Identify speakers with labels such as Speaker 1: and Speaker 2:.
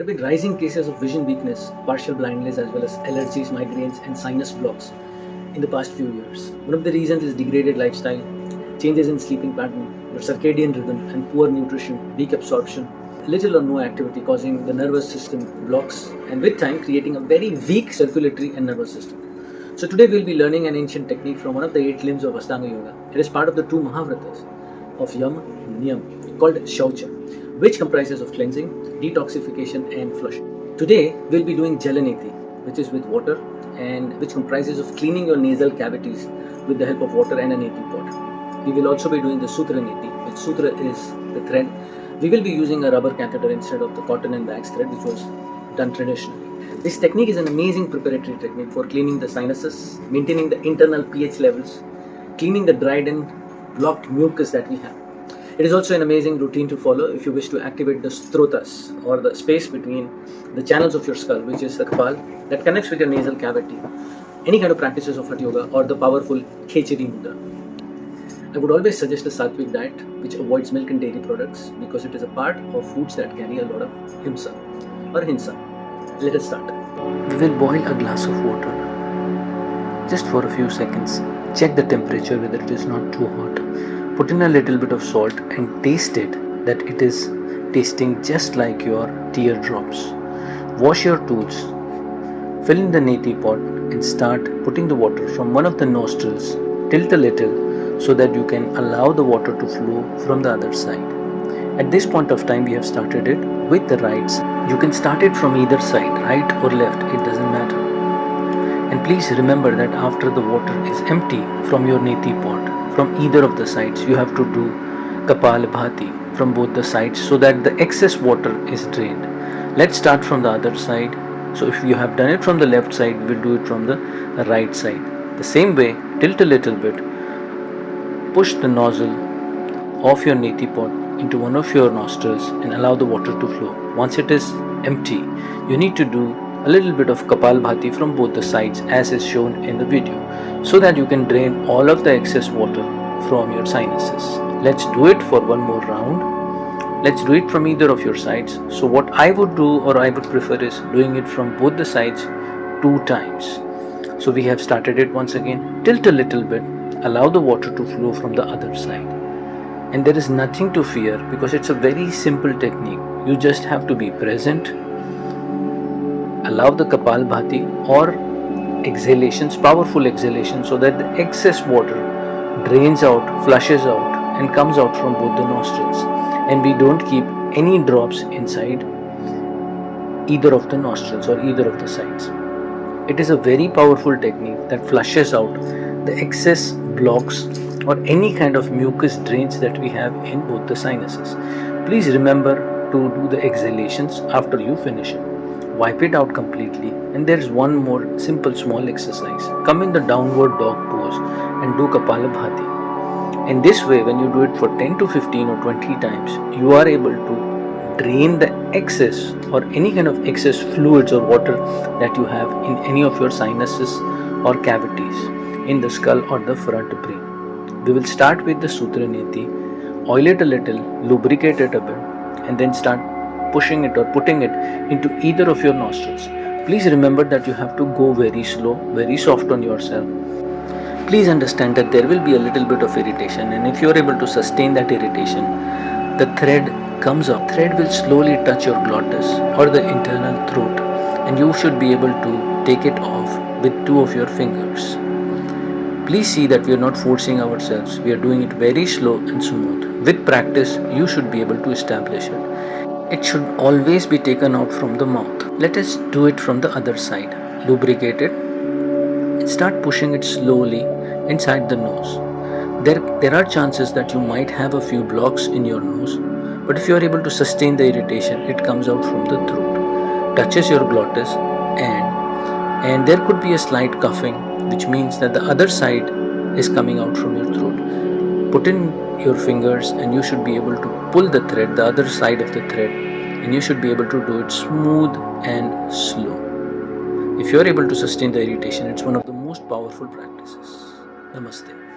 Speaker 1: been rising cases of vision weakness, partial blindness, as well as allergies, migraines, and sinus blocks in the past few years. One of the reasons is degraded lifestyle, changes in sleeping pattern, your circadian rhythm, and poor nutrition, weak absorption, little or no activity causing the nervous system blocks, and with time creating a very weak circulatory and nervous system. So today we'll be learning an ancient technique from one of the 8 limbs of Ashtanga Yoga. It is part of the 2 Mahavratas of Yam Niyam called Shaucha, which comprises of cleansing, detoxification, and flushing. Today we'll be doing Jal Neti, which is with water and which comprises of cleaning your nasal cavities with the help of water and a neti pot. We will also be doing the Sutra Neti, which Sutra is the thread. We will be using a rubber catheter instead of the cotton and wax thread, which was done traditionally. This technique is an amazing preparatory technique for cleaning the sinuses, maintaining the internal pH levels, cleaning the dried and blocked mucus that we have. It is also an amazing routine to follow if you wish to activate the strotas, or the space between the channels of your skull, which is the kapal that connects with your nasal cavity. Any kind of practices of Hatha Yoga or the powerful Khechari Mudra. I would always suggest a Sattvic diet which avoids milk and dairy products because it is a part of foods that carry a lot of himsa or hinsa. Let us start. We will boil a glass of water just for a few seconds. Check the temperature whether it is not too hot. Put in a little bit of salt and taste it that it is tasting just like your teardrops. Wash your tools. Fill in the neti pot and start putting the water from one of the nostrils. Tilt a little so that you can allow the water to flow from the other side. At this point of time we have started it with the right side. You can start it from either side, right or left, it doesn't matter. And please remember that after the water is empty from your neti pot, from either of the sides, you have to do Kapal Bhati from both the sides so that the excess water is drained. Let's start from the other side. So if you have done it from the left side, we'll do it from the right side. The same way, tilt a little bit, push the nozzle of your neti pot into one of your nostrils and allow the water to flow. Once it is empty, you need to do a little bit of Kapal Bhati from both the sides as is shown in the video so that you can drain all of the excess water from your sinuses. Let's do it for one more round. Let's do it from either of your sides. So what I would do, or I would prefer, is doing it from both the sides 2 times. So we have started it once again. Tilt a little bit, allow the water to flow from the other side. And there is nothing to fear because it's a very simple technique. You just have to be present. Allow the Kapal Bhati or exhalations, powerful exhalations, so that the excess water drains out, flushes out and comes out from both the nostrils. And we don't keep any drops inside either of the nostrils or either of the sides. It is a very powerful technique that flushes out the excess blocks or any kind of mucus drains that we have in both the sinuses. Please remember to do the exhalations after you finish it. Wipe it out completely, and there is one more simple small exercise. Come in the downward dog pose and do Kapala Bhati. In this way, when you do it for 10 to 15 or 20 times, you are able to drain the excess or any kind of excess fluids or water that you have in any of your sinuses or cavities in the skull or the vertebrae. We will start with the Sutra Neti, oil it a little, lubricate it a bit, and then start pushing it or putting it into either of your nostrils. Please remember that you have to go very slow, very soft on yourself. Please understand that there will be a little bit of irritation, and if you are able to sustain that irritation, the thread comes up. Thread will slowly touch your glottis or the internal throat, and you should be able to take it off with 2 of your fingers. Please see that we are not forcing ourselves. We are doing it very slow and smooth. With practice, you should be able to establish it. It should always be taken out from the mouth. Let us do it from the other side. Lubricate it and start pushing it slowly inside the nose. There are chances that you might have a few blocks in your nose, but if you are able to sustain the irritation, it comes out from the throat, touches your glottis, and there could be a slight coughing, which means that the other side is coming out from your throat. Put in your fingers and you should be able to pull the thread, the other side of the thread, and you should be able to do it smooth and slow. If you are able to sustain the irritation, it's one of the most powerful practices. Namaste.